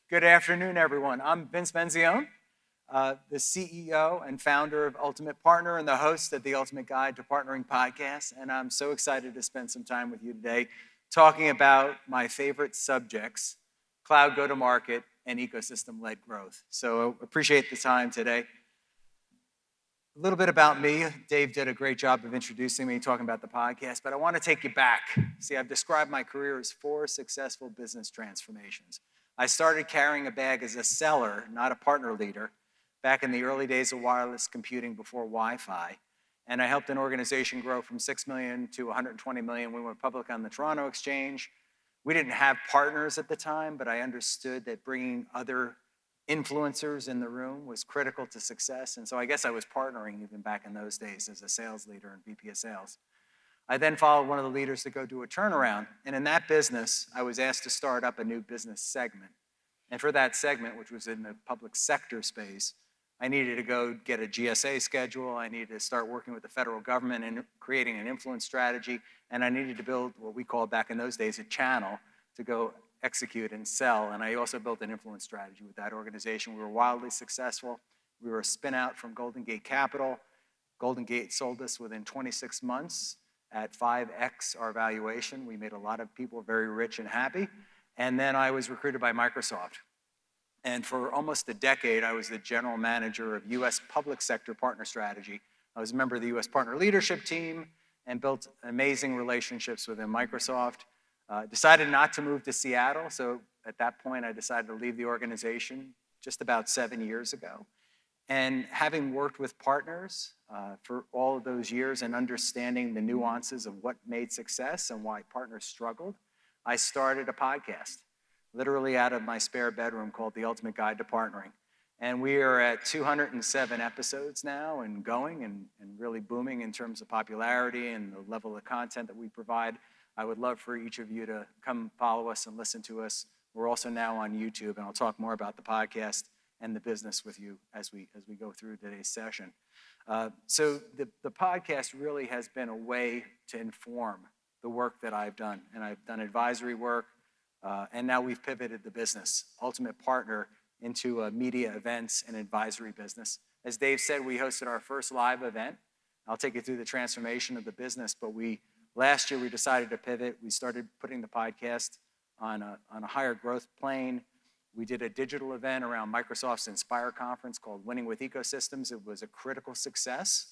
Good afternoon, everyone. I'm Vince Menzione, the CEO and founder of Ultimate Partner and the host of the Ultimate Guide to Partnering podcast. And I'm so excited to spend some time with you today talking about my favorite subjects, cloud go-to-market and ecosystem-led growth. So appreciate the time today. A little bit about me. Dave did a great job of introducing me, talking about the podcast, but I want to take you back. See, I've described my career as 4 successful business transformations. I started carrying a bag as a seller, not a partner leader, back in the early days of wireless computing before Wi-Fi. And I helped an organization grow from 6 million to 120 million. We went public on the Toronto Exchange. We didn't have partners at the time, but I understood that bringing other influencers in the room was critical to success. And so I guess I was partnering even back in those days as a sales leader and VP of sales. I then followed one of the leaders to go do a turnaround. And in that business, I was asked to start up a new business segment. And for that segment, which was in the public sector space, I needed to go get a GSA schedule. I needed to start working with the federal government and creating an influence strategy. And I needed to build what we called back in those days a channel to go execute and sell. And I also built an influence strategy with that organization. We were wildly successful. We were a spin out from Golden Gate Capital. Golden Gate sold us within 26 months at 5x our valuation. We made a lot of people very rich and happy. And then I was recruited by Microsoft. And for almost a decade, I was the general manager of US public sector partner strategy. I was a member of the US partner leadership team and built amazing relationships within Microsoft. Decided not to move to Seattle, so at that point I decided to leave the organization just about 7 years ago. And having worked with partners for all of those years and understanding the nuances of what made success and why partners struggled, I started a podcast, literally out of my spare bedroom, called The Ultimate Guide to Partnering. And we are at 207 episodes now and going and really booming in terms of popularity and the level of content that we provide. I would love for each of you to come follow us and listen to us. We're also now on YouTube, and I'll talk more about the podcast and the business with you as we go through today's session. So the podcast really has been a way to inform the work that I've done. And I've done advisory work, and now we've pivoted the business, Ultimate Partner, into a media events and advisory business. As Dave said, we hosted our first live event. I'll take you through the transformation of the business, but last year we decided to pivot. We started putting the podcast on a higher growth plane. We did a digital event around Microsoft's Inspire conference called Winning with Ecosystems. It was a critical success.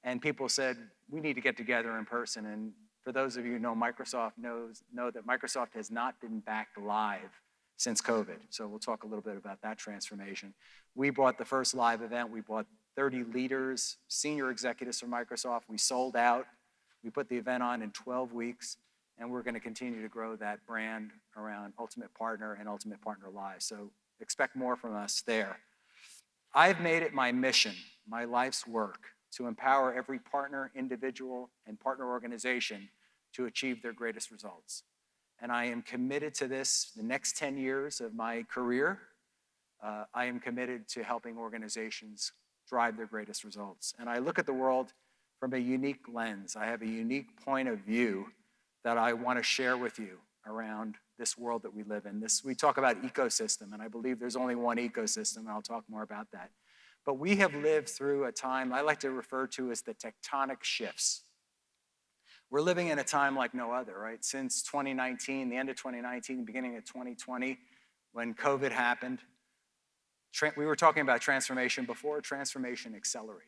And people said, we need to get together in person. And for those of you who know Microsoft, know that Microsoft has not been back live since COVID. So we'll talk a little bit about that transformation. We brought the first live event. We brought 30 leaders, senior executives from Microsoft. We sold out. We put the event on in 12 weeks, and we're going to continue to grow that brand around Ultimate Partner and Ultimate Partner Live. So expect more from us there. I've made it my mission, my life's work, to empower every partner, individual, and partner organization to achieve their greatest results. And I am committed to this the next 10 years of my career. I am committed to helping organizations drive their greatest results. And I look at the world from a unique lens. I have a unique point of view that I want to share with you around this world that we live in. We talk about ecosystem, and I believe there's only one ecosystem, and I'll talk more about that. But we have lived through a time I like to refer to as the tectonic shifts. We're living in a time like no other, right? Since 2019, the end of 2019, beginning of 2020, when COVID happened, we were talking about transformation before. Transformation accelerated.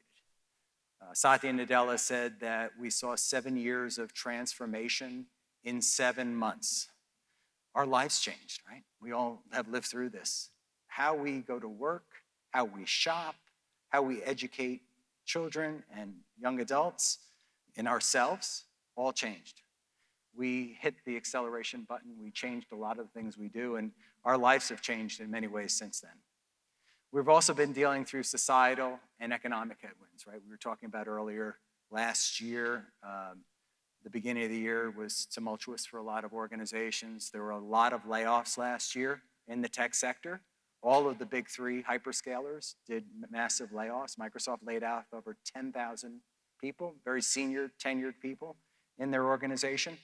Satya Nadella said that we saw 7 years of transformation in 7 months. Our lives changed, right? We all have lived through this. How we go to work, how we shop, how we educate children and young adults and ourselves, all changed. We hit the acceleration button. We changed a lot of the things we do, and our lives have changed in many ways since then. We've also been dealing through societal and economic headwinds, right? We were talking about earlier last year. The beginning of the year was tumultuous for a lot of organizations. There were a lot of layoffs last year in the tech sector. All of the big 3 hyperscalers did massive layoffs. Microsoft laid off over 10,000 people, very senior, tenured people in their organization.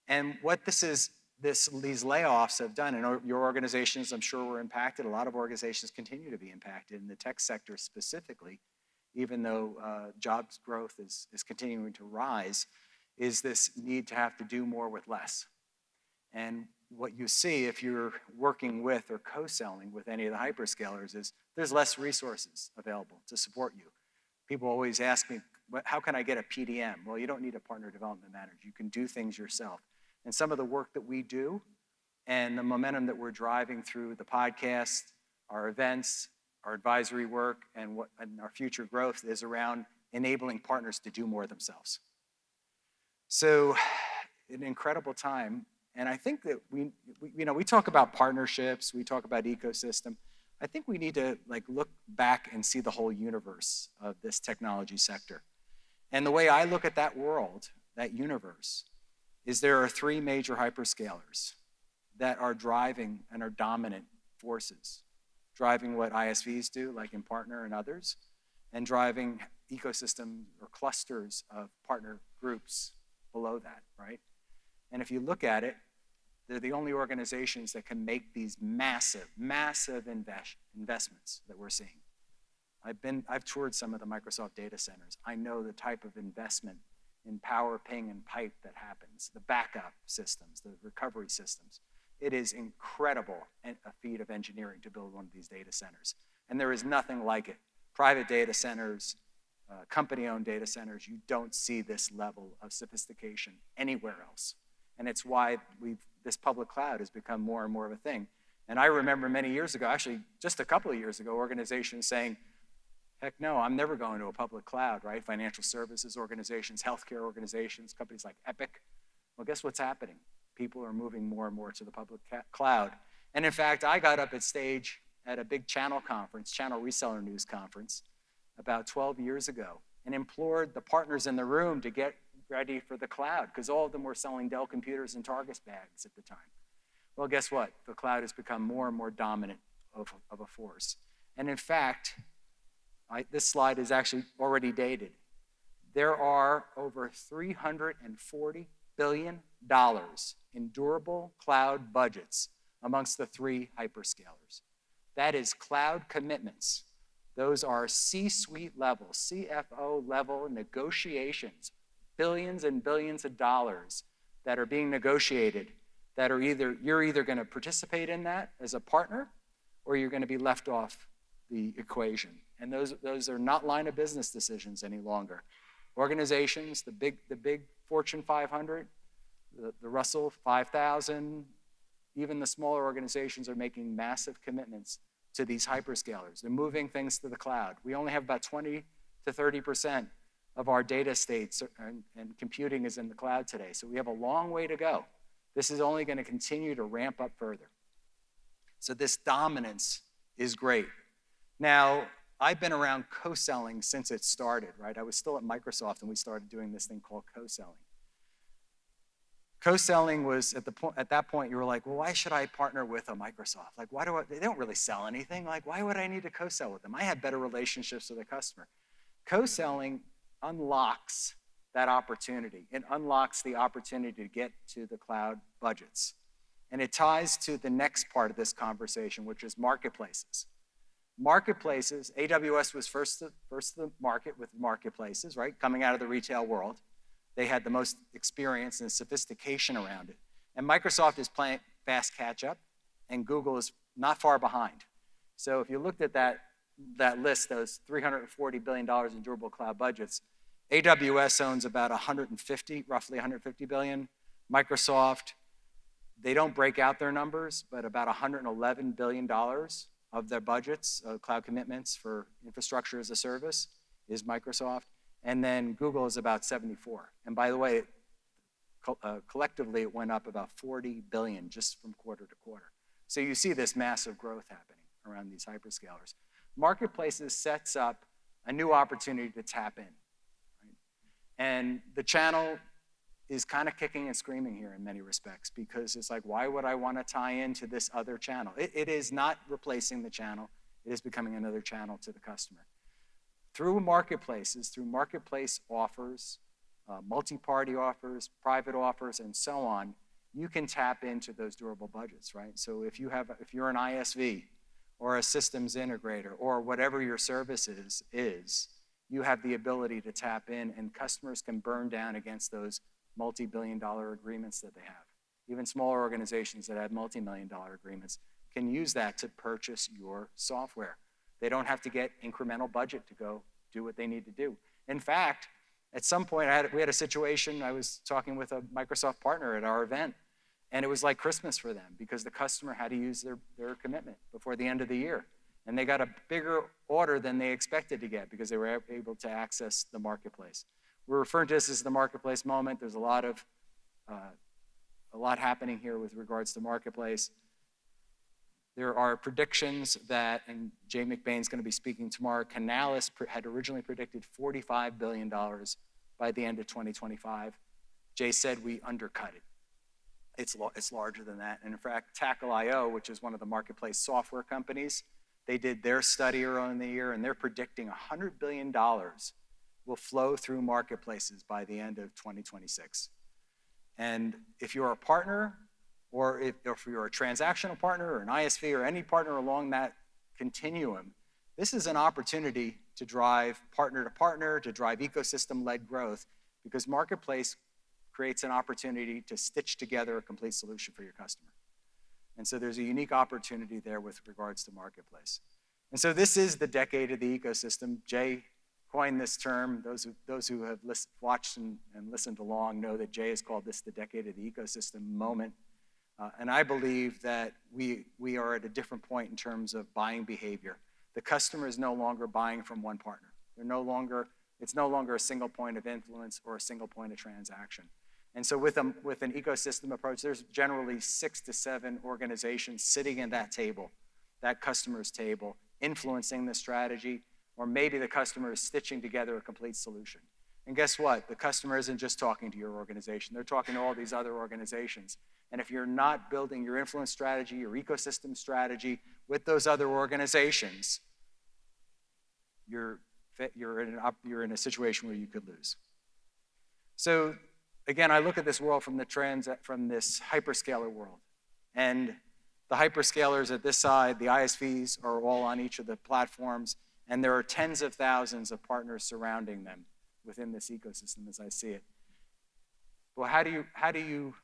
And what this has these layoffs have done, and your organizations, I'm sure, were impacted. A lot of organizations continue to be impacted in the tech sector specifically, even though jobs growth is continuing to rise, is this need to have to do more with less. And what you see if you're working with or co-selling with any of the hyperscalers is there's less resources available to support you. People always ask me, how can I get a PDM? Well, you don't need a partner development manager. You can do things yourself. And some of the work that we do and the momentum that we're driving through the podcast, our events, our advisory work, and our future growth is around enabling partners to do more themselves. So an incredible time. And I think that we talk about partnerships, we talk about ecosystem. I think we need to look back and see the whole universe of this technology sector. And the way I look at that world, that universe, is there are three major hyperscalers that are driving and are dominant forces, driving what ISVs do, like in Partner and others, and driving ecosystem or clusters of partner groups below that, right? And if you look at it, they're the only organizations that can make these massive, massive investments that we're seeing. I've toured some of the Microsoft data centers. I know the type of investment in power, ping, and pipe that happens, the backup systems, the recovery systems. It is incredible a feat of engineering to build one of these data centers. And there is nothing like it. Private data centers, company-owned data centers, you don't see this level of sophistication anywhere else. And it's why this public cloud has become more and more of a thing. And I remember many years ago, actually just a couple of years ago, organizations saying, heck no, I'm never going to a public cloud, right? Financial services organizations, healthcare organizations, companies like Epic. Well, guess what's happening? People are moving more and more to the public cloud. And in fact, I got up at stage at a big channel conference, Channel Reseller News Conference, about 12 years ago, and implored the partners in the room to get ready for the cloud, because all of them were selling Dell computers and Targus bags at the time. Well, guess what? The cloud has become more and more dominant of a force. And in fact, this slide is actually already dated. There are over $340 billion in durable cloud budgets amongst the three hyperscalers. That is cloud commitments. Those are C-suite level, CFO level negotiations, billions and billions of dollars that are being negotiated that are you're either going to participate in that as a partner or you're going to be left off the equation. And those are not line of business decisions any longer. Organizations, the big Fortune 500, the Russell 5000, even the smaller organizations are making massive commitments to these hyperscalers. They're moving things to the cloud. We only have about 20 to 30% of our data states and computing is in the cloud today. So we have a long way to go. This is only going to continue to ramp up further. So this dominance is great. Now, I've been around co-selling since it started, right? I was still at Microsoft and we started doing this thing called co-selling. Co-selling was at that point you were like, well, why should I partner with a Microsoft? Like, they don't really sell anything. Like, why would I need to co-sell with them? I have better relationships with the customer. Co-selling unlocks that opportunity. It unlocks the opportunity to get to the cloud budgets. And it ties to the next part of this conversation, which is marketplaces. Marketplaces, AWS was first to the market with marketplaces, right? Coming out of the retail world. They had the most experience and sophistication around it. And Microsoft is playing fast catch up, and Google is not far behind. So if you looked at that list, those $340 billion in durable cloud budgets, AWS owns about roughly 150 billion. Microsoft, they don't break out their numbers, but about $111 billion of their budgets, cloud commitments for infrastructure as a service is Microsoft. And then Google is about 74. And by the way, collectively it went up about 40 billion just from quarter to quarter. So you see this massive growth happening around these hyperscalers. Marketplaces sets up a new opportunity to tap in. Right? And the channel is kind of kicking and screaming here in many respects because it's like, why would I want to tie into this other channel? It is not replacing the channel. It is becoming another channel to the customer. Through marketplaces, through marketplace offers, multi-party offers, private offers, and so on, you can tap into those durable budgets, right? So if you're an ISV or a systems integrator or whatever your service is, you have the ability to tap in, and customers can burn down against those multi-billion-dollar agreements that they have. Even smaller organizations that have multi-million-dollar agreements can use that to purchase your software. They don't have to get incremental budget to go do what they need to do. In fact, at some point, we had a situation, I was talking with a Microsoft partner at our event, and it was like Christmas for them because the customer had to use their commitment before the end of the year. And they got a bigger order than they expected to get because they were able to access the marketplace. We're referring to this as the marketplace moment. There's a lot happening here with regards to marketplace. There are predictions that, and Jay McBain's going to be speaking tomorrow, Canalys had originally predicted $45 billion by the end of 2025. Jay said we undercut it. It's larger than that. And in fact, Tackle.io, which is one of the marketplace software companies, they did their study earlier in the year, and they're predicting $100 billion will flow through marketplaces by the end of 2026. And if you're a partner, or if you're a transactional partner or an ISV or any partner along that continuum, this is an opportunity to drive partner to partner, to drive ecosystem-led growth, because marketplace creates an opportunity to stitch together a complete solution for your customer. And so there's a unique opportunity there with regards to marketplace. And so this is the decade of the ecosystem. Jay coined this term. Those who have watched and listened along know that Jay has called this the decade of the ecosystem moment. And I believe that we are at a different point in terms of buying behavior. The customer is no longer buying from one partner. It's no longer a single point of influence or a single point of transaction. And so with an ecosystem approach, there's generally 6 to 7 organizations sitting at that table, that customer's table, influencing the strategy, or maybe the customer is stitching together a complete solution. And guess what? The customer isn't just talking to your organization. They're talking to all these other organizations. And if you're not building your influence strategy, your ecosystem strategy with those other organizations, you're in a situation where you could lose. So again, I look at this world from this hyperscaler world. And the hyperscalers at this side, the ISVs, are all on each of the platforms, and there are tens of thousands of partners surrounding them within this ecosystem as I see it. Well, how do you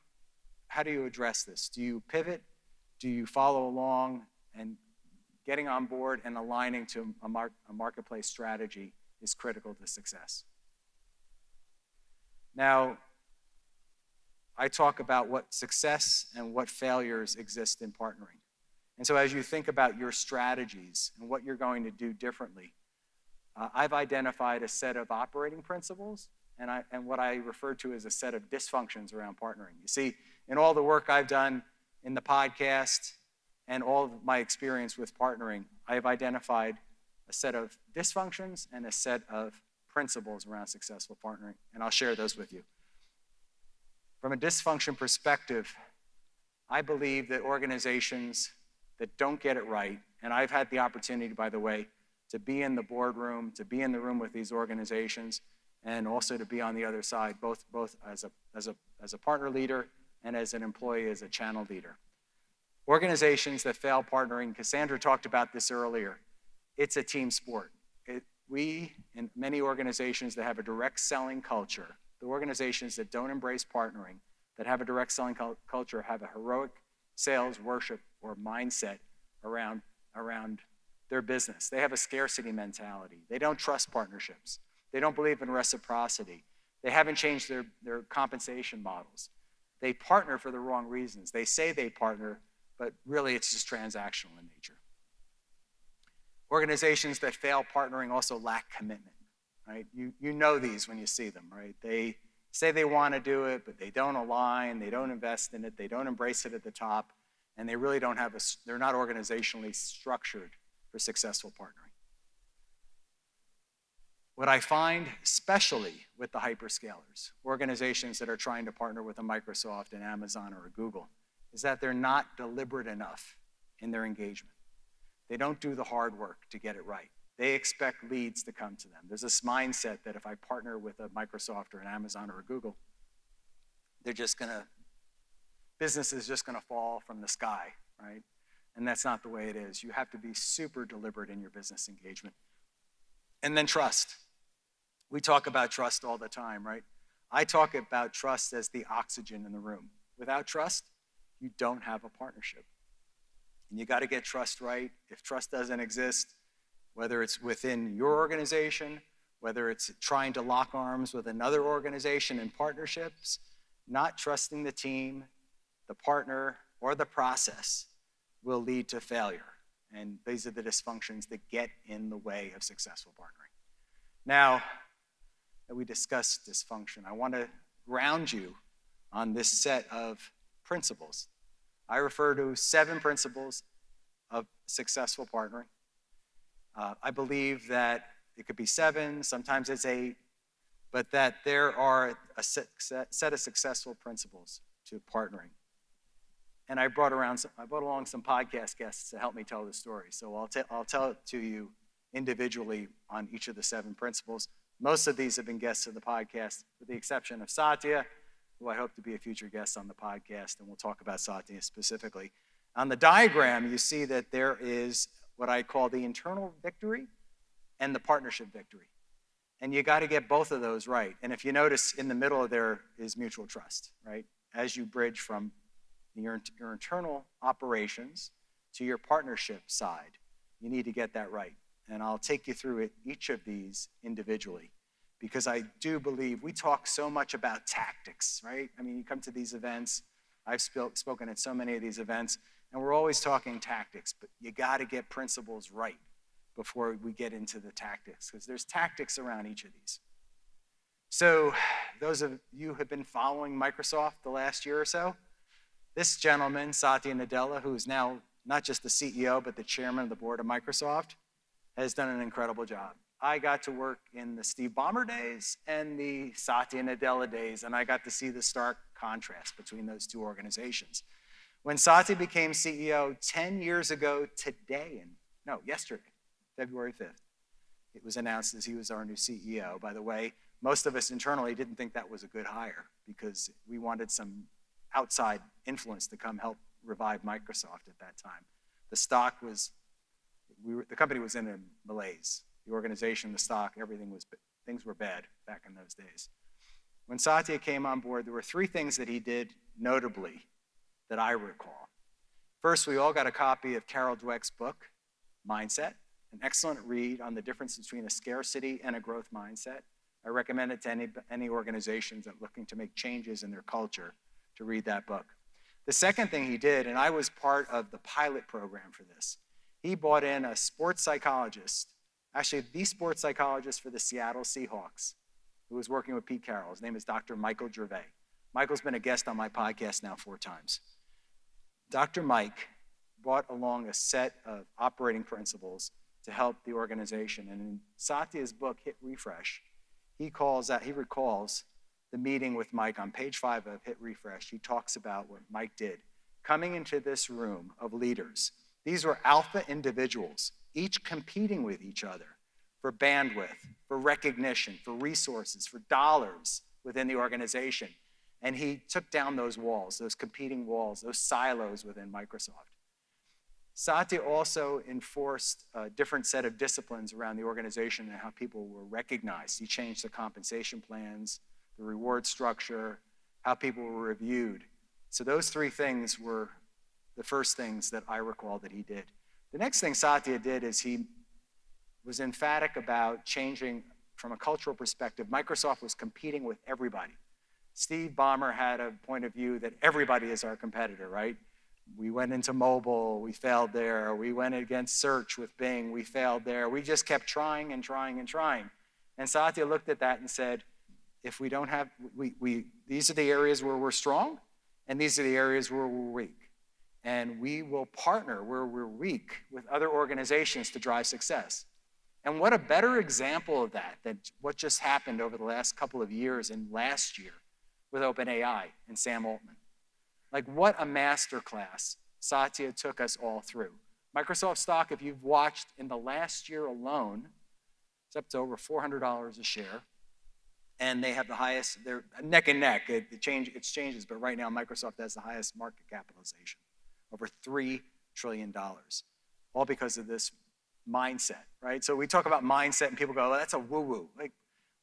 address this? Do you pivot? Do you follow along? And getting on board and aligning to a marketplace strategy is critical to success. Now, I talk about what success and what failures exist in partnering. And so as you think about your strategies and what you're going to do differently, I've identified a set of operating principles and what I refer to as a set of dysfunctions around partnering. You see, in all the work I've done in the podcast and all of my experience with partnering, I have identified a set of dysfunctions and a set of principles around successful partnering, and I'll share those with you. From a dysfunction perspective, I believe that organizations that don't get it right, and I've had the opportunity, by the way, to be in the boardroom, to be in the room with these organizations, and also to be on the other side, both as a partner leader and as an employee, as a channel leader. Organizations that fail partnering, Cassandra talked about this earlier, it's a team sport. We, in many organizations that have a direct selling culture, the organizations that don't embrace partnering, that have a direct selling culture, have a heroic sales worship or mindset around their business. They have a scarcity mentality. They don't trust partnerships. They don't believe in reciprocity. They haven't changed their compensation models. They partner for the wrong reasons. They say they partner, but really it's just transactional in nature. Organizations that fail partnering also lack commitment, right? You know these when you see them, right? They say they want to do it, but they don't align, they don't invest in it, they don't embrace it at the top, and they really don't have they're not organizationally structured for successful partnering. What I find, especially with the hyperscalers, organizations that are trying to partner with a Microsoft, an Amazon, or a Google, is that they're not deliberate enough in their engagement. They don't do the hard work to get it right. They expect leads to come to them. There's this mindset that if I partner with a Microsoft or an Amazon or a Google, they're just gonna business is just going to fall from the sky, right? And that's not the way it is. You have to be super deliberate in your business engagement. And then trust. We talk about trust all the time, right? I talk about trust as the oxygen in the room. Without trust, you don't have a partnership. And you got to get trust right. If trust doesn't exist, whether it's within your organization, whether it's trying to lock arms with another organization in partnerships, not trusting the team, the partner, or the process will lead to failure. And these are the dysfunctions that get in the way of successful partnering. Now that we discussed dysfunction, I want to ground you on this set of principles. I refer to 7 principles of successful partnering. I believe that it could be 7, sometimes it's 8, but that there are a set of successful principles to partnering. And I brought along some podcast guests to help me tell the story. So I'll tell it to you individually on each of the 7 principles. Most of these have been guests of the podcast, with the exception of Satya, who I hope to be a future guest on the podcast, and we'll talk about Satya specifically. On the diagram, you see that there is what I call the internal victory and the partnership victory. And you got to get both of those right. And if you notice, in the middle there is mutual trust, right? As you bridge from your internal operations to your partnership side, you need to get that right. And I'll take you through each of these individually, because I do believe we talk so much about tactics, right? I mean, you come to these events, I've spoken at so many of these events, and we're always talking tactics, but you got to get principles right before we get into the tactics, because there's tactics around each of these. So those of you who have been following Microsoft the last year or so, this gentleman, Satya Nadella, who is now not just the CEO, but the chairman of the board of Microsoft, has done an incredible job. I got to work in the Steve Ballmer days and the Satya Nadella days, and I got to see the stark contrast between those two organizations. When Satya became CEO 10 years ago today, yesterday, February 5th, it was announced as he was our new CEO. By the way, most of us internally didn't think that was a good hire, because we wanted some outside influence to come help revive Microsoft at that time. The stock was, the company was in a malaise. The organization, the stock, things were bad back in those days. When Satya came on board, there were 3 things that he did notably that I recall. First, we all got a copy of Carol Dweck's book, Mindset, an excellent read on the difference between a scarcity and a growth mindset. I recommend it to any organizations that are looking to make changes in their culture to read that book. The second thing he did, and I was part of the pilot program for this, he brought in a sports psychologist, actually the sports psychologist for the Seattle Seahawks, who was working with Pete Carroll. His name is Dr. Michael Gervais. Michael's been a guest on my podcast now 4 times. Dr. Mike brought along a set of operating principles to help the organization. And in Satya's book, Hit Refresh, he recalls the meeting with Mike on page 5 of Hit Refresh. He talks about what Mike did. Coming into this room of leaders, these were alpha individuals, each competing with each other for bandwidth, for recognition, for resources, for dollars within the organization. And he took down those walls, those competing walls, those silos within Microsoft. Satya also enforced a different set of disciplines around the organization and how people were recognized. He changed the compensation plans, the reward structure, how people were reviewed. So those 3 things were the first things that I recall that he did. The next thing Satya did is he was emphatic about changing from a cultural perspective. Microsoft was competing with everybody. Steve Ballmer had a point of view that everybody is our competitor, right? We went into mobile, we failed there. We went against search with Bing, we failed there. We just kept trying and trying and trying. And Satya looked at that and said, if we don't have, these are the areas where we're strong, and these are the areas where we're weak. And we will partner where we're weak with other organizations to drive success. And what a better example of that than what just happened over the last couple of years and last year with OpenAI and Sam Altman. Like, what a masterclass Satya took us all through. Microsoft stock, if you've watched in the last year alone, it's up to over $400 a share. and they have the highest, they're neck and neck. It changes, but right now Microsoft has the highest market capitalization, over $3 trillion, all because of this mindset, right? So we talk about mindset and people go, well, that's a woo-woo. Like,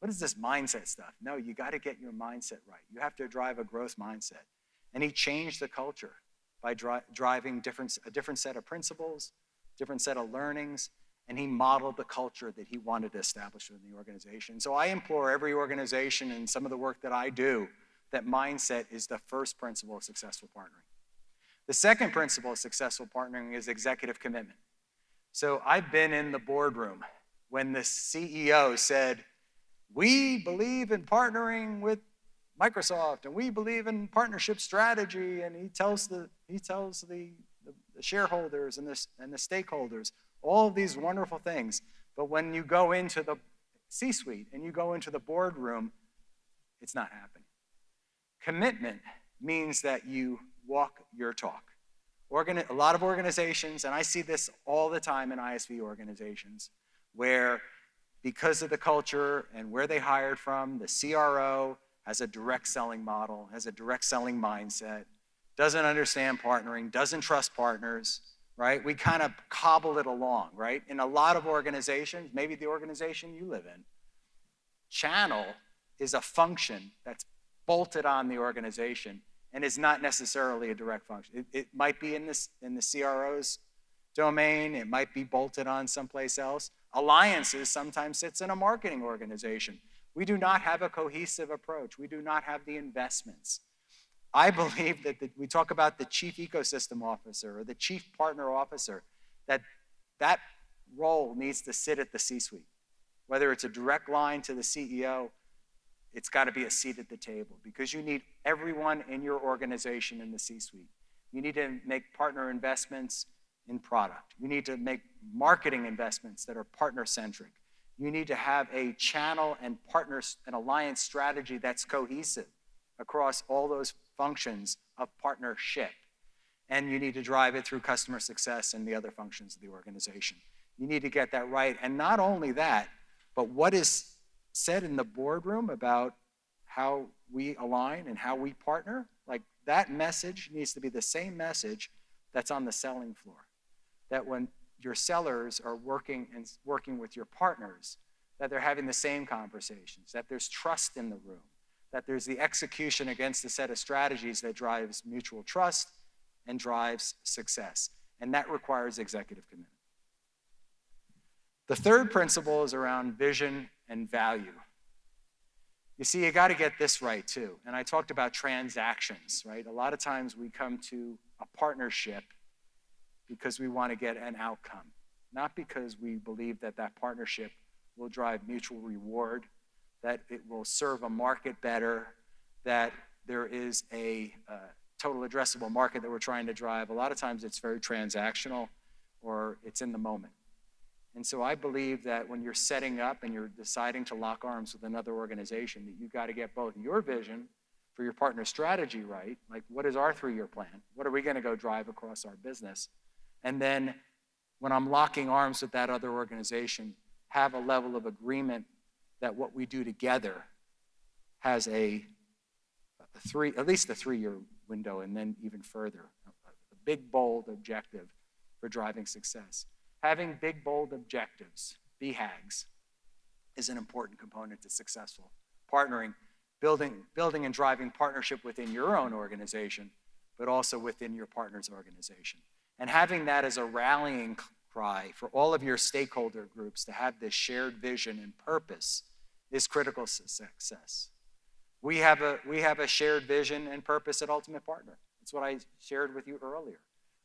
what is this mindset stuff? No, you got to get your mindset right. You have to drive a growth mindset. And he changed the culture by driving a different set of principles, different set of learnings, and he modeled the culture that he wanted to establish within the organization. So I implore every organization and some of the work that I do, that mindset is the first principle of successful partnering. The second principle of successful partnering is executive commitment. So I've been in the boardroom when the CEO said, we believe in partnering with Microsoft, and we believe in partnership strategy, and he tells the shareholders and the stakeholders all of these wonderful things. But when you go into the C-suite and you go into the boardroom, it's not happening. Commitment means that you walk your talk. A lot of organizations, and I see this all the time in ISV organizations, where because of the culture and where they hired from, the CRO has a direct selling model, has a direct selling mindset, doesn't understand partnering, doesn't trust partners, right? We kind of cobble it along, right? In a lot of organizations, maybe the organization you live in, channel is a function that's bolted on the organization and is not necessarily a direct function. It might be in the CRO's domain, it might be bolted on someplace else. Alliances sometimes sits in a marketing organization. We do not have a cohesive approach. We do not have the investments. I believe that we talk about the chief ecosystem officer or the chief partner officer, that role needs to sit at the C-suite. Whether it's a direct line to the CEO, it's got to be a seat at the table, because you need everyone in your organization in the C-suite. You need to make partner investments in product. You need to make marketing investments that are partner-centric. You need to have a channel and partners and alliance strategy that's cohesive across all those functions of partnership. And you need to drive it through customer success and the other functions of the organization. You need to get that right. And not only that, but what is said in the boardroom about how we align and how we partner, like that message needs to be the same message that's on the selling floor. That when your sellers are working with your partners, that they're having the same conversations, that there's trust in the room, that there's the execution against a set of strategies that drives mutual trust and drives success. And that requires executive commitment. The third principle is around vision and value. You see, you got to get this right too. And I talked about transactions, right? A lot of times we come to a partnership because we want to get an outcome, not because we believe that that partnership will drive mutual reward, that it will serve a market better, that there is a total addressable market that we're trying to drive. A lot of times it's very transactional or it's in the moment. And so I believe that when you're setting up and you're deciding to lock arms with another organization, that you've got to get both your vision for your partner strategy right, like what is our 3-year plan? What are we going to go drive across our business? And then when I'm locking arms with that other organization, have a level of agreement that what we do together has at least a 3-year window, and then even further, a big, bold objective for driving success. Having big, bold objectives, BHAGs, is an important component to successful partnering, building and driving partnership within your own organization, but also within your partner's organization. And having that as a rallying cry for all of your stakeholder groups to have this shared vision and purpose is critical to success. We have a shared vision and purpose at Ultimate Partner. That's what I shared with you earlier.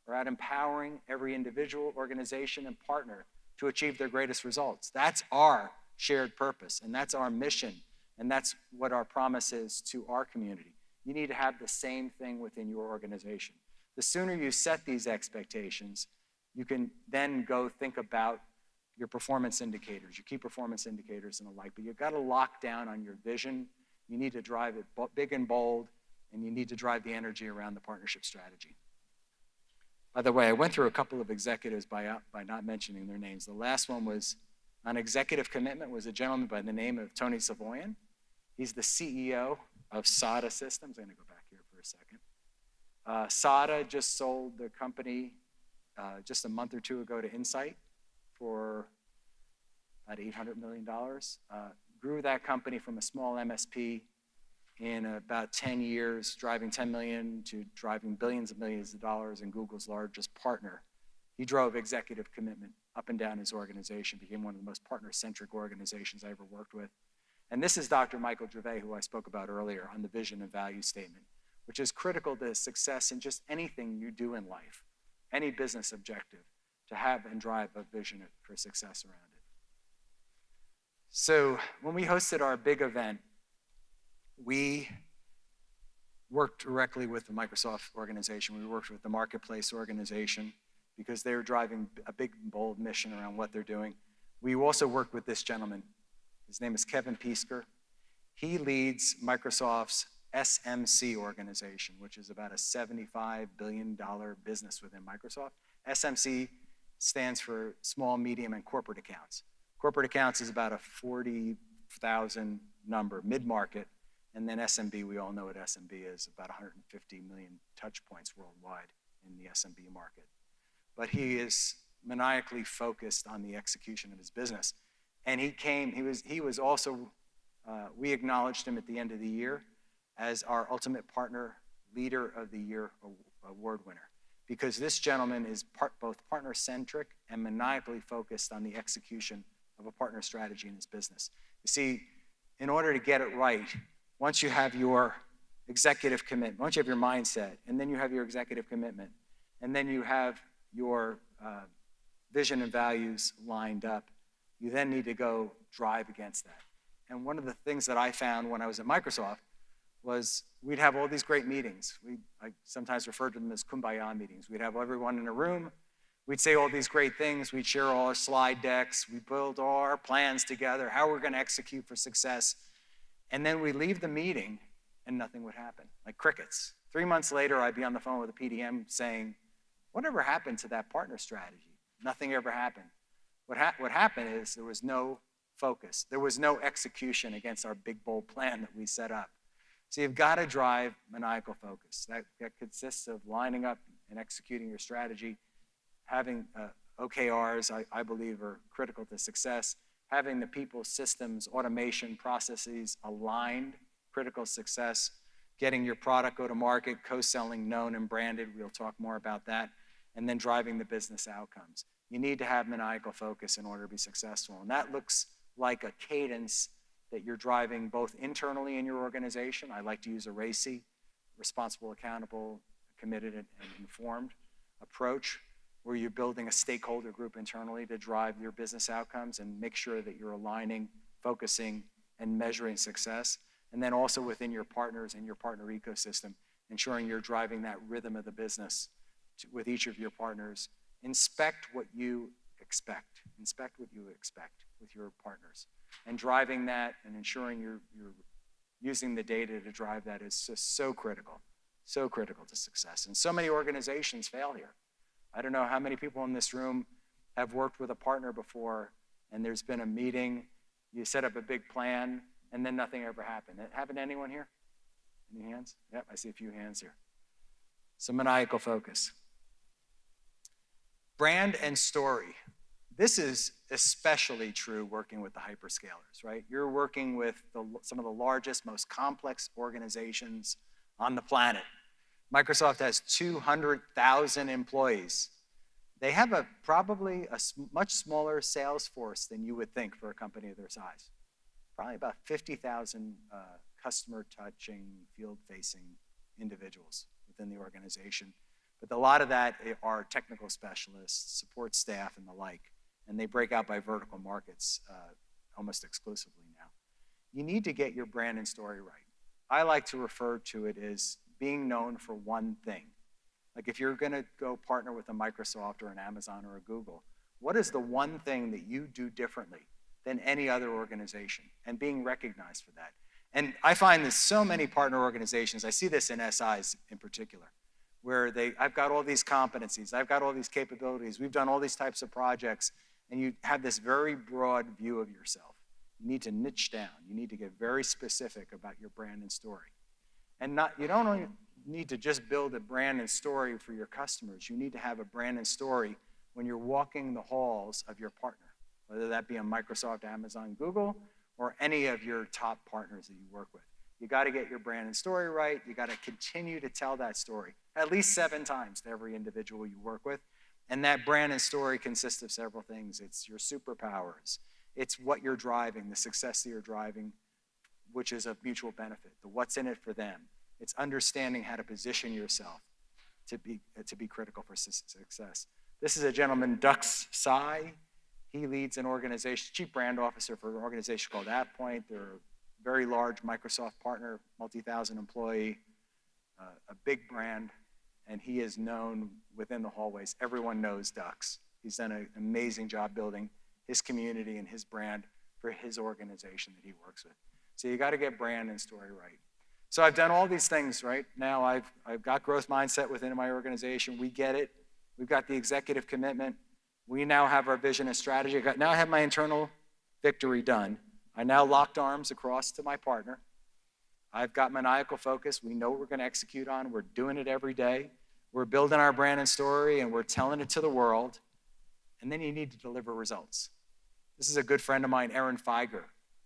We're out empowering every individual, organization, and partner to achieve their greatest results. That's our shared purpose, and that's our mission, and that's what our promise is to our community. You need to have the same thing within your organization. The sooner you set these expectations, you can then go think about your performance indicators, your key performance indicators and the like, but you've got to lock down on your vision. You need to drive it big and bold, and you need to drive the energy around the partnership strategy. By the way, I went through a couple of executives by not mentioning their names. The last one was on executive commitment was a gentleman by the name of Tony Savoyan. He's the CEO of SADA Systems. I'm going to go back here for a second. SADA just sold the company just a month or two ago to Insight for about $800 million. Grew that company from a small MSP in about 10 years, driving 10 million to driving billions of millions of dollars, and Google's largest partner. He drove executive commitment up and down his organization, became one of the most partner-centric organizations I ever worked with. And this is Dr. Michael Gervais, who I spoke about earlier on the vision and value statement, which is critical to success in just anything you do in life, any business objective, to have and drive a vision for success around it. So when we hosted our big event, we worked directly with the Microsoft organization. We worked with the Marketplace organization because they were driving a big, bold mission around what they're doing. We also worked with this gentleman. His name is Kevin Piesker. He leads Microsoft's SMC organization, which is about a $75 billion business within Microsoft. SMC stands for small, medium, and corporate accounts. Corporate accounts is about a 40,000 number, mid-market, and then SMB, we all know what SMB is, about 150 million touch points worldwide in the SMB market. But he is maniacally focused on the execution of his business. And he was also, we acknowledged him at the end of the year as our Ultimate Partner Leader of the Year award winner, because this gentleman is both partner-centric and maniacally focused on the execution of a partner strategy in his business. You see, in order to get it right, once you have your executive commitment, once you have your mindset, and then you have your executive commitment, and then you have your vision and values lined up, you then need to go drive against that. And one of the things that I found when I was at Microsoft was we'd have all these great meetings. I sometimes refer to them as kumbaya meetings. We'd have everyone in a room. We'd say all these great things. We'd share all our slide decks. We'd build all our plans together, how we're going to execute for success. And then we'd leave the meeting, and nothing would happen, like crickets. 3 months later, I'd be on the phone with a PDM saying, whatever happened to that partner strategy? Nothing ever happened. What happened is there was no focus. There was no execution against our big, bold plan that we set up. So you've got to drive maniacal focus. That consists of lining up and executing your strategy, having OKRs, I believe, are critical to success, having the people, systems, automation, processes aligned, critical success, getting your product go to market, co-selling, known and branded, we'll talk more about that, and then driving the business outcomes. You need to have maniacal focus in order to be successful. And that looks like a cadence that you're driving both internally in your organization. I like to use a RACI, responsible, accountable, committed, and informed approach, where you're building a stakeholder group internally to drive your business outcomes and make sure that you're aligning, focusing, and measuring success. And then also within your partners and your partner ecosystem, ensuring you're driving that rhythm of the business with each of your partners. Inspect what you expect. Inspect what you expect with your partners. And driving that and ensuring you're using the data to drive that is just so critical to success. And so many organizations fail here. I don't know how many people in this room have worked with a partner before, and there's been a meeting, you set up a big plan, and then nothing ever happened. It happened to anyone here? Any hands? Yep, I see a few hands here. So maniacal focus. Brand and story. This is especially true working with the hyperscalers, right? You're working with some of the largest, most complex organizations on the planet. Microsoft has 200,000 employees. They have probably a much smaller sales force than you would think for a company of their size. Probably about 50,000 customer-touching, field-facing individuals within the organization. But a lot of that are technical specialists, support staff, and the like. And they break out by vertical markets almost exclusively now. You need to get your brand and story right. I like to refer to it as being known for one thing. Like if you're going to go partner with a Microsoft or an Amazon or a Google, what is the one thing that you do differently than any other organization? And being recognized for that. And I find that so many partner organizations, I see this in SIs in particular, where I've got all these competencies, I've got all these capabilities, we've done all these types of projects, and you have this very broad view of yourself. You need to niche down. You need to get very specific about your brand and story. And you don't only need to just build a brand and story for your customers. You need to have a brand and story when you're walking the halls of your partner, whether that be on Microsoft, Amazon, Google, or any of your top partners that you work with. You got to get your brand and story right. You got to continue to tell that story at least 7 times to every individual you work with. And that brand and story consists of several things. It's your superpowers. It's what you're driving, the success that you're driving, which is of mutual benefit, the what's in it for them. It's understanding how to position yourself to be critical for success. This is a gentleman, Dux Sai. He leads an organization, chief brand officer for an organization called AppPoint. They're a very large Microsoft partner, multi-thousand employee, a big brand, and he is known within the hallways. Everyone knows Dux. He's done an amazing job building his community and his brand for his organization that he works with. So you got to get brand and story right. So I've done all these things, right? Now I've got growth mindset within my organization. We get it. We've got the executive commitment. We now have our vision and strategy. Now I have my internal victory done. I now locked arms across to my partner. I've got maniacal focus. We know what we're going to execute on. We're doing it every day. We're building our brand and story, and we're telling it to the world. And then you need to deliver results. This is a good friend of mine, Erin Feiger,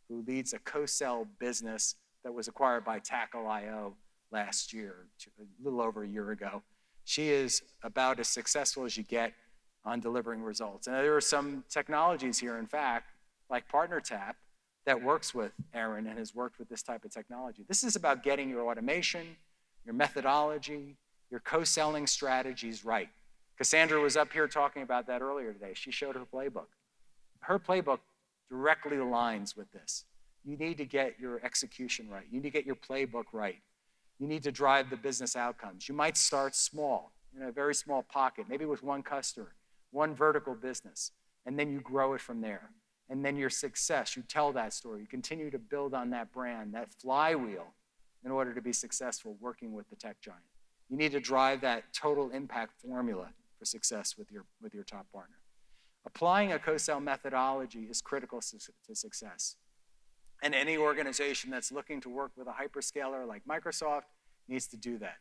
who leads a co-sell business that was acquired by Tackle.io last year, a little over a year ago. She is about as successful as you get on delivering results. And there are some technologies here, in fact, like PartnerTap, that works with Erin and has worked with this type of technology. This is about getting your automation, your methodology, your co-selling strategies right. Cassandra was up here talking about that earlier today. She showed her playbook. Her playbook directly aligns with this. You need to get your execution right. You need to get your playbook right. You need to drive the business outcomes. You might start small, in a very small pocket, maybe with one customer, one vertical business, and then you grow it from there. And then your success, you tell that story. You continue to build on that brand, that flywheel, in order to be successful working with the tech giant. You need to drive that total impact formula for success with your top partner. Applying a co-sell methodology is critical to success. And any organization that's looking to work with a hyperscaler like Microsoft needs to do that.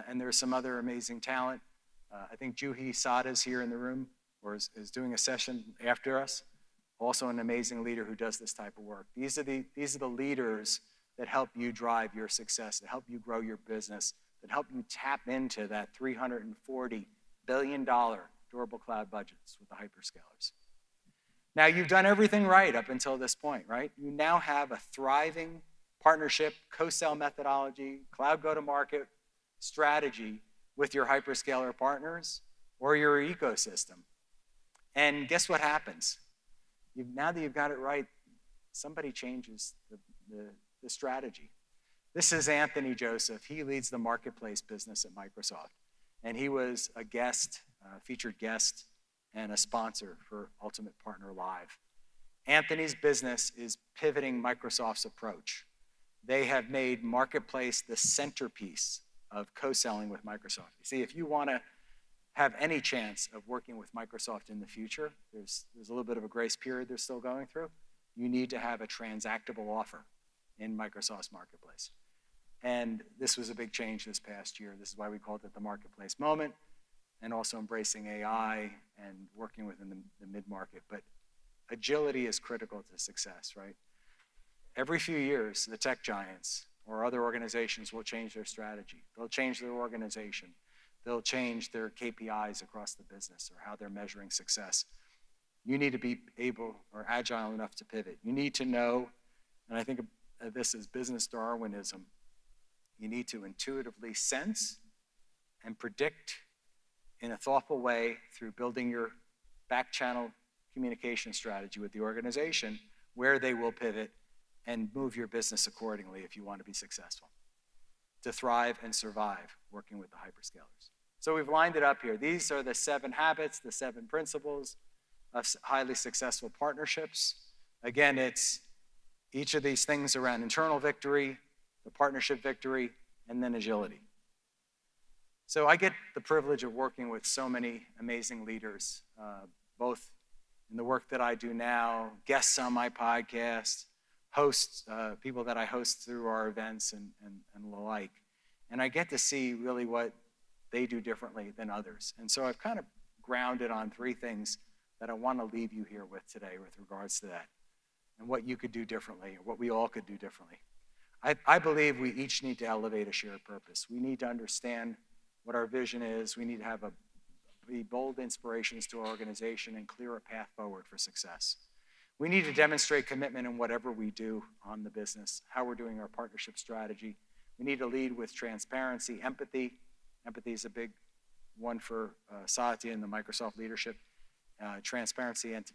And there's some other amazing talent. I think Juhi Sada is here in the room, or is doing a session after us. Also an amazing leader who does this type of work. These are the leaders that help you drive your success, that help you grow your business, that help you tap into that $340 billion durable cloud budgets with the hyperscalers. Now, you've done everything right up until this point, right? You now have a thriving partnership, co-sell methodology, cloud go-to-market strategy with your hyperscaler partners or your ecosystem. And guess what happens? Now that you've got it right, somebody changes the strategy. This is Anthony Joseph. He leads the marketplace business at Microsoft. And he was a guest, featured guest, and a sponsor for Ultimate Partner Live. Anthony's business is pivoting Microsoft's approach. They have made marketplace the centerpiece of co-selling with Microsoft. You see, if you want to have any chance of working with Microsoft in the future, there's a little bit of a grace period they're still going through. You need to have a transactable offer in Microsoft's marketplace. And this was a big change this past year. This is why we called it the marketplace moment, and also embracing AI and working within the mid-market. But agility is critical to success, right? Every few years, the tech giants or other organizations will change their strategy. They'll change their organization. They'll change their KPIs across the business or how they're measuring success. You need to be able or agile enough to pivot. You need to know, and I think of this as business Darwinism, you need to intuitively sense and predict in a thoughtful way through building your back channel communication strategy with the organization where they will pivot and move your business accordingly if you want to be successful, to thrive and survive working with the hyperscalers. So we've lined it up here. These are the 7 habits, the 7 principles of highly successful partnerships. Again, it's each of these things around internal victory, the partnership victory, and then agility. So I get the privilege of working with so many amazing leaders, both in the work that I do now, guests on my podcast, hosts, people that I host through our events and the like. And I get to see really what they do differently than others. And so I've kind of grounded on 3 things that I want to leave you here with today with regards to that, and what you could do differently, or what we all could do differently. I believe we each need to elevate a shared purpose. We need to understand what our vision is. We need to have be bold inspirations to our organization and clear a path forward for success. We need to demonstrate commitment in whatever we do on the business, how we're doing our partnership strategy. We need to lead with transparency, empathy. Empathy is a big one for Satya and the Microsoft leadership. Transparency and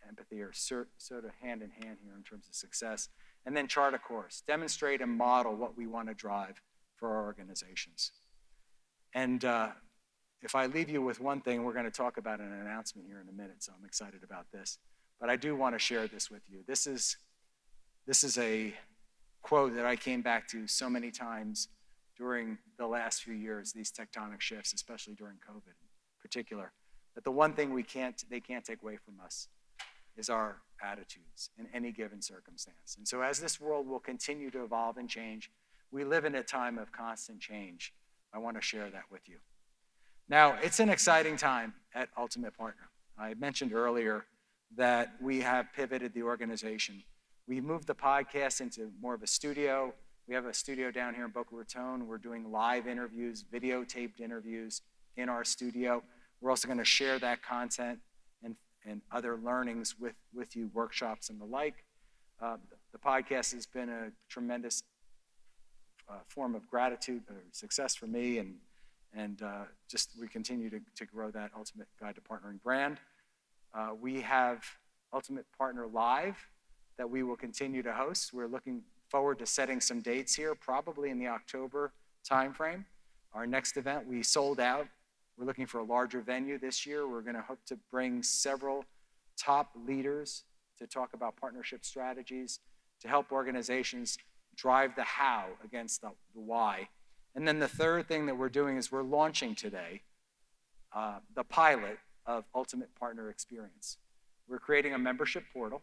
empathy are sort of hand in hand here in terms of success. And then chart a course, demonstrate and model what we want to drive for our organizations. And if I leave you with one thing, we're going to talk about an announcement here in a minute, so I'm excited about this. But I do want to share this with you. This is a quote that I came back to so many times during the last few years, these tectonic shifts, especially during COVID in particular, that the one thing they can't take away from us is our attitudes in any given circumstance. And so as this world will continue to evolve and change, we live in a time of constant change. I want to share that with you. Now, it's an exciting time at Ultimate Partner. I mentioned earlier that we have pivoted the organization. We moved the podcast into more of a studio. We have a studio down here in Boca Raton. We're doing live interviews, videotaped interviews in our studio. We're also going to share that content and other learnings with you, workshops and the like. The podcast has been a tremendous form of gratitude or success for me, and just we continue to grow that Ultimate Guide to Partnering brand. We have Ultimate Partner Live that we will continue to host. We're looking forward to setting some dates here, probably in the October timeframe. Our next event, we sold out. We're looking for a larger venue this year. We're going to hope to bring several top leaders to talk about partnership strategies, to help organizations drive the how against the why. And then the third thing that we're doing is we're launching today the pilot of Ultimate Partner Experience. We're creating a membership portal.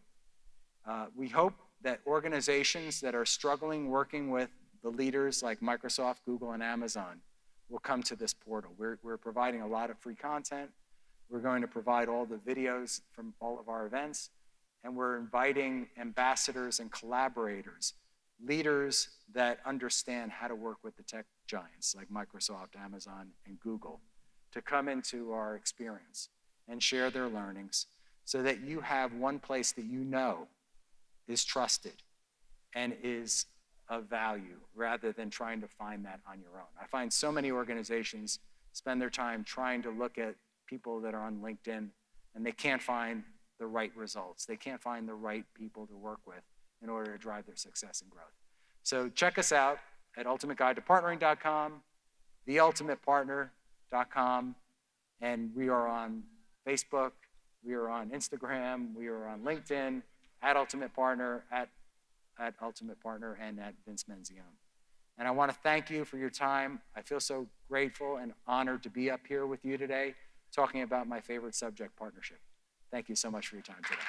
We hope that organizations that are struggling working with the leaders like Microsoft, Google, and Amazon will come to this portal. We're providing a lot of free content. We're going to provide all the videos from all of our events, and we're inviting ambassadors and collaborators, leaders that understand how to work with the tech giants like Microsoft, Amazon, and Google to come into our experience and share their learnings so that you have one place that you know is trusted and is of value rather than trying to find that on your own. I find so many organizations spend their time trying to look at people that are on LinkedIn and they can't find the right results. They can't find the right people to work with in order to drive their success and growth. So check us out at ultimateguidetopartnering.com, theultimatepartner.com, and we are on Facebook, we are on Instagram, we are on LinkedIn, at Ultimate Partner, at Ultimate Partner, and at Vince Menzione. And I want to thank you for your time. I feel so grateful and honored to be up here with you today talking about my favorite subject, partnership. Thank you so much for your time today.